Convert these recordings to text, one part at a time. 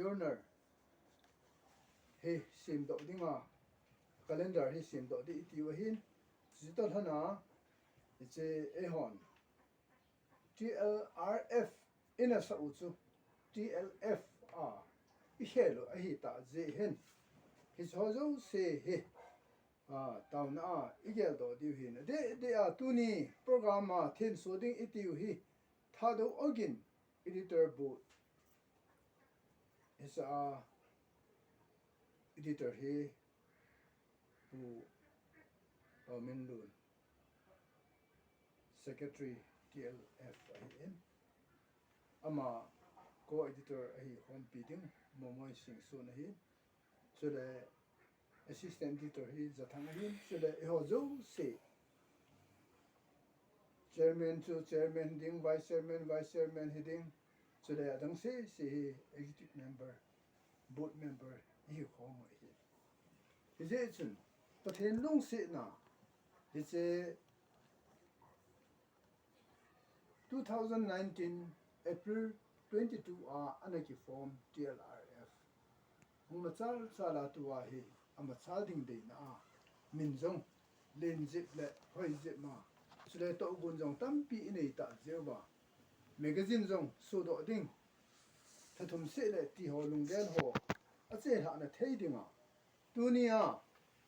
journal he sim do dinga calendar he sim do di ti wa hin digital hana it's a hon TLRF ina sa uchu TLF I helo a hi ta je hen his hozo se he taona igel do di hin de tuni program thin so ding itiu hi thado ogin editor boot is editor he bu min lun secretary TLF IN ama co-editor hi home bidding momoi sing so na hi so the assistant editor hi zathang hi so the ho zo se chairman to chairman ding vice chairman hi ding so the adang se executive member board member hi home hi is it chun Pathen long se na it's a 2019 April 22 anaki form TLRF mumachal sala tuwa hi amachal ding de na minjong lenjip le hoijip ma sule to gunjong tampi inei ta jewa magazine jong sudo ding thathum se le ti ho lungel ho ache ha na thei dinga tunia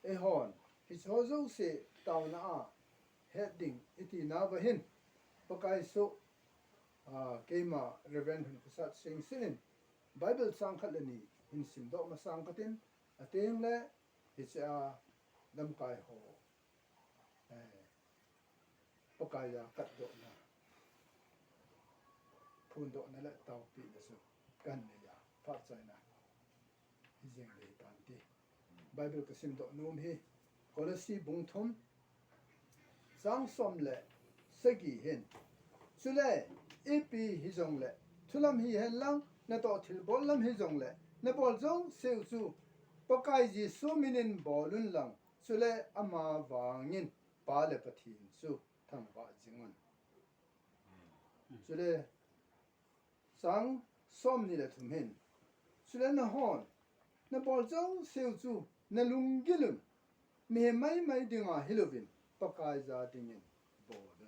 e hon his hozo se tauna heading iti na bahin pakai so keima Reverend Lhunsat Singsit Bible sang khalani in simdo ma sang katin ateng le his lam kai ho pakai ya kat do na phun do na le taw pi na so kan ne ya fa chai na hijeng le panti Bible ka simdo num hi kolasi bung thum sang som le sagi hin sule ipi hizong le thulam hi helang na to thil bol lam hizong le na bol jong seu chu pakai ji su minin bolun lang sule ama wangin pa le pathin su thang ba jingon sule sang som ni le thum hin sule na hon na bol jong seu chu na lungilum me mai dinga hilovin pakai za dingin bolun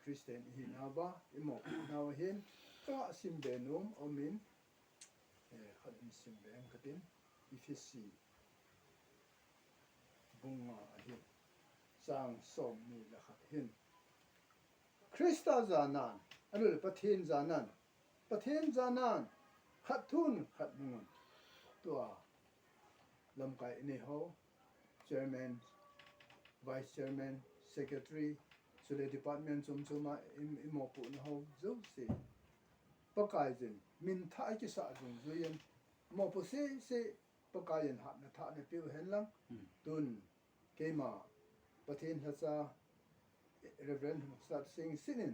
Christian hinaba imo naw hin ka simbenum omin khadim simben katin ifisi bunga hin sang som ni la khat hin Krista zanan anul pathin zanan khathun khatmun tua lamkai ni ho chairman vice chairman secretary so the department chuma imo pu na ho zo se pakai jin min tha ki sa jung zuyen mo pu se pakai yen hat na tha ne pi hen lang tun keima pathin hacha Reverend Lhunsat Singsit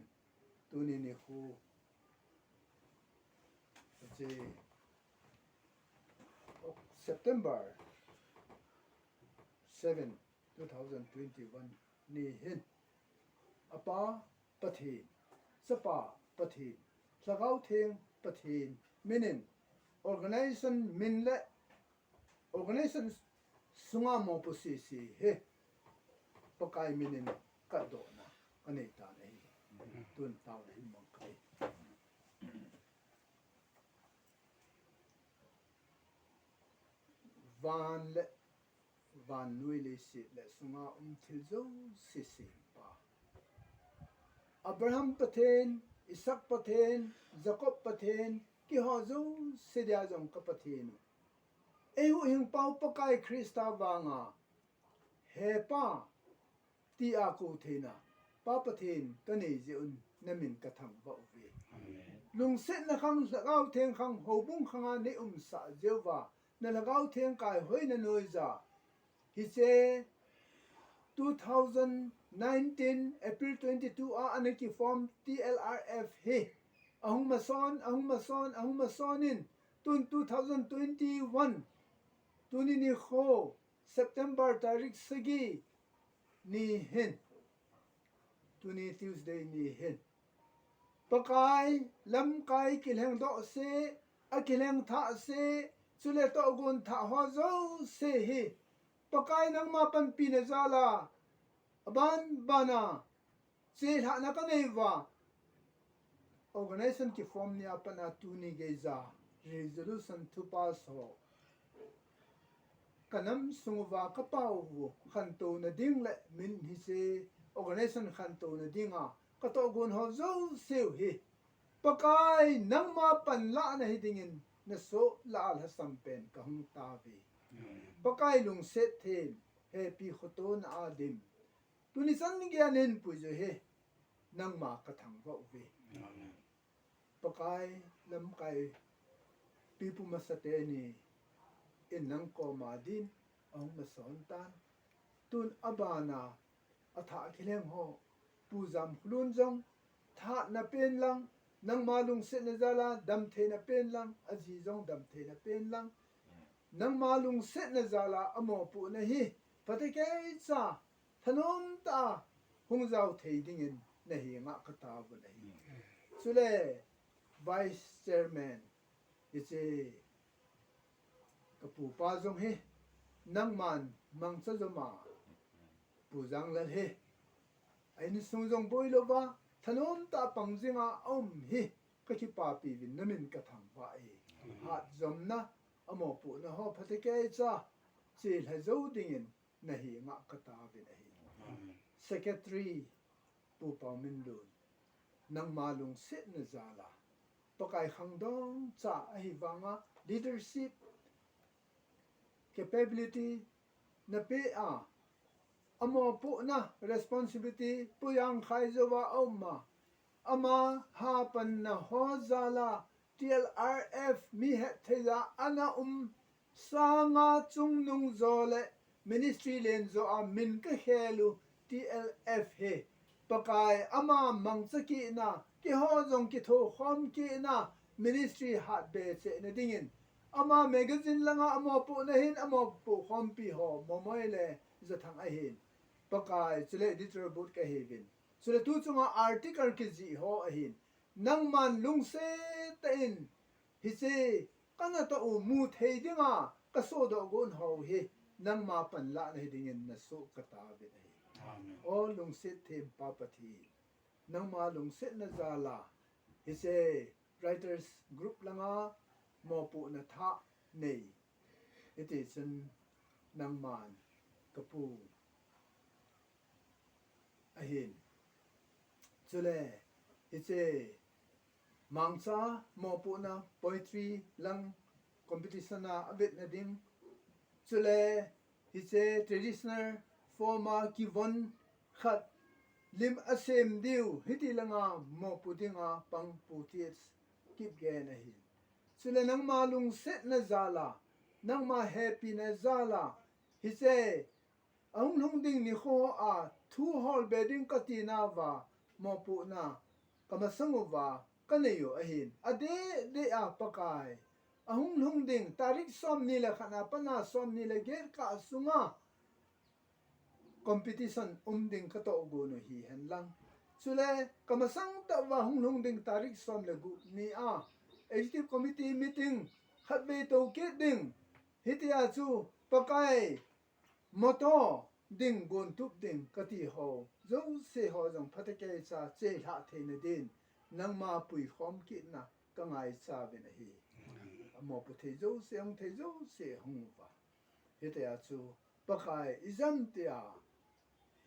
tuni ni khu je September 7 2021 ni hin apa pathin sapa pathin sagau theng pathin minin organization sunga mo posisi he pakai minin kaddo na anei ta nei tun taw hi mong kai van nui le si le sunga thil zo si pa Abraham Pathen, Isaac Pathen, Jacob Pathen, ki ho zo sedia jong ka pathen. Ehu hing pau pakai Krista wanga. He pa ti a ko thena. Pa pathen kanei je un namin ka thang ba uwe. Lung set na khang lagau theng khang hobung khanga ne sa jewa. Na lagau theng kai hoi na noiza. Hi che 2019 April 22 anaki form TLRF he ahung mason in tun 2021 tuni ni kho September tarik sagi ni hen tuni Tuesday ni hen pakai lam kai kilheng do se akileng tha se chule tohgon tha ho zo se hi pakai nang ma pan pi na zala aban bana se tha na ka nei wa organization ki form ni apana tu ni geiza resolution to pass ho kanam sungwa ka pau wo khan to na ding le min hi se organization khan to na dinga ka tohgon ho zo se hi pakai nang ma pan la na hi dingin na so la la sampen ka hung ta ve pakai lung set the happy khoton adim tuni san ni gyanen pu je he nang ma ka thang vo ve pakai lam kai pipu masate ni in nang ko ma din ong na son tan tun abana atha khileng ho puzam khulun jong tha na pen lang nang malung se na zala dam the na pen lang aji jong dam the na pen lang nang malung se na zala amo pu na hi patike cha thanom ta hung zau thei ding in na hi nga ka ta bu na hi chule vice chairman iche kapu pa jong he nang man mang cha joma puzang la he aini sung jong boi lo ba thanom ta pangjinga om hi ka ki pa pi vin namin ka thang ba e hat zomna amo pu na ho phatike cha che la zo dingin na hi nga ka ta vin a hi secretary pu pa min lu nang malung sit na zala pakai khangdong cha a hi wanga leadership capability na pe a amo pu na responsibility pu yang khai zowa oma ama ha pan na ho zala TLRF mi he theza ana sanga chung nung zole ministry len zo a min ka helu TLF he pakai ama mangchaki na ki ho jong ki tho khom ki na ministry hat be che na dingin ama magazine langa amo pu na hin amo pu khom pi ho momoi le zathang a hin pakai chule editor board ka hevin chule tu chunga article ki ji ho a hin nang man lung se ta in hi se kana to u mu thei dinga ka so do gon ho hi nang ma pan la na dingin na so ka ta be hi amen o lung se them pa pathi nang ma lung se na zala hi se writers group langa mo pu na tha nei it is nang man kapu ahin chule iche mangcha mo pu na poetry lang competition na abet na ding chule iche traditional forma ki von khat lim asem diu hiti langa mo pu dinga pang pu ties kip ge na hi chule nang malung set na zala nang ma happy na zala hise ang lung ding ni kho a thu hol bedding katina wa mo pu na kamasangu wa kaneyo ahin ade de a pakai ahung lung ding tarik som ni la khana pana som ni la ger ka sunga competition ding ka to go no hi hen lang chule kamasang ta wa hung lung ding tarik som le gu ni a executive committee meeting khat be to ke ding hitia chu pakai moto ding gon tup ding kati ho zo se ho jong phatake cha che ha theina din nang ma pui khom ki na ka ngai cha be na hi amo pu the zo se hung wa hitia chu pakai izam tia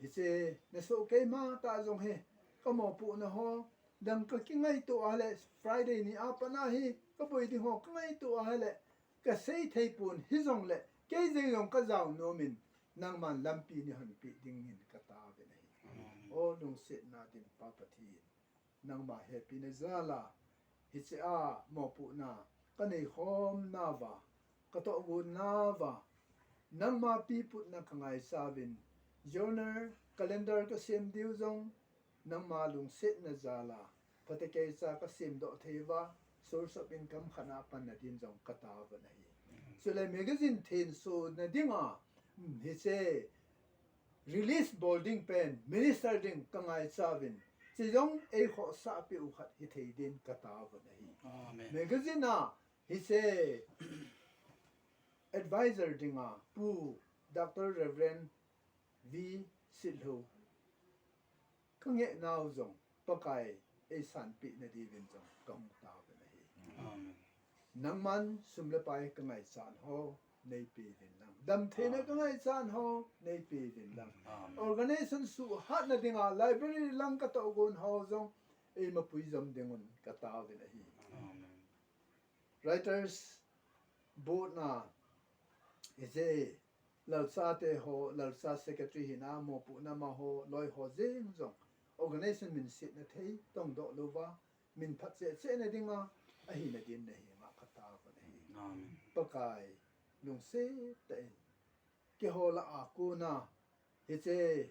hiche na so ke ma ta jong he kamo pu na ho dang ka ki ngai to ale Friday ni apana hi ka poi di ho ka ngai to ale ka sei thei pun hi jong le ke je jong ka jaw no min nang man lampi ni han pi ding in ka ta be nei o lung se na din pa pathi nang ma happy na zala hi che a mo pu na ka nei khom na wa ka to gu na wa nang ma pi put na ka ngai sa win journal calendar ka sem diu jong nang ma lung se na zala patake cha ka sem do theiwa source of income khana pan na din jong ka ta ba nei chule magazine then so na dinga he say release boarding pen minister ding kangai chavin chijong e kho sa pi u khat hi thei din ka ta ba nei amen magazine na he say advisor dinga pu Dr. Reverend V Silhu kange now zong pakai e san pi na di vin zong kong tao na hi nangman sumle pai kangai san ho nei pi vin lang dam the na kangai san ho nei pi vin lang organization su hat na dinga library lang ka to gon ho zong e ma pui zom dingun ka tao na hi writers board na ise Lhunsat ho Lhunsat secretary hina mo pu na ma ho loi ho jing zong organization min sit na thei tong do lova min phat che na dinga a hi na din na hi ma khata ba na hi pakai lung se te ke ho la a ko na he che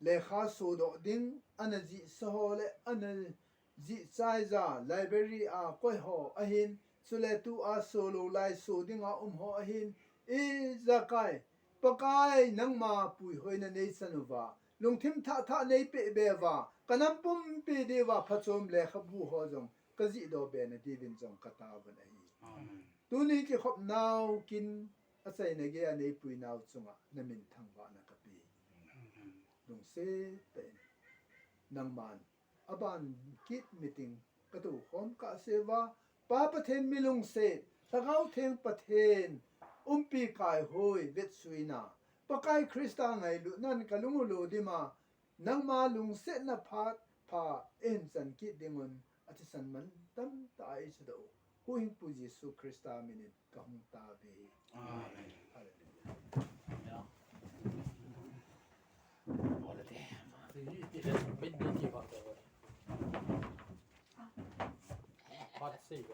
le kha so do ding anaji so ho le anaji chai za library a koi ho a hin chule tu a solo lai so dinga ho a hin e zakai pakai nang ma pui hoina nei sanuwa lungthim tha nei pe bewa kanam pum pe dewa phachom le khabu ho jong kaji do be na divin jong kata ban ai tu ni ki khop naw kin asai na ge nei pui naw chunga namin thangwa na kapi lung se pe nang man aban kit meeting katu hom ka sewa pa pathen milung se thagau theng pathen umpi kai hoi vet suina pakai krista ngai lu nan kalungu lo dima nangma lung set na phat pha en chan ki dingun ati san man tam ta ai chdo hu hin pu jesu krista minit ka hum ta be amen hallelujah Hot sea,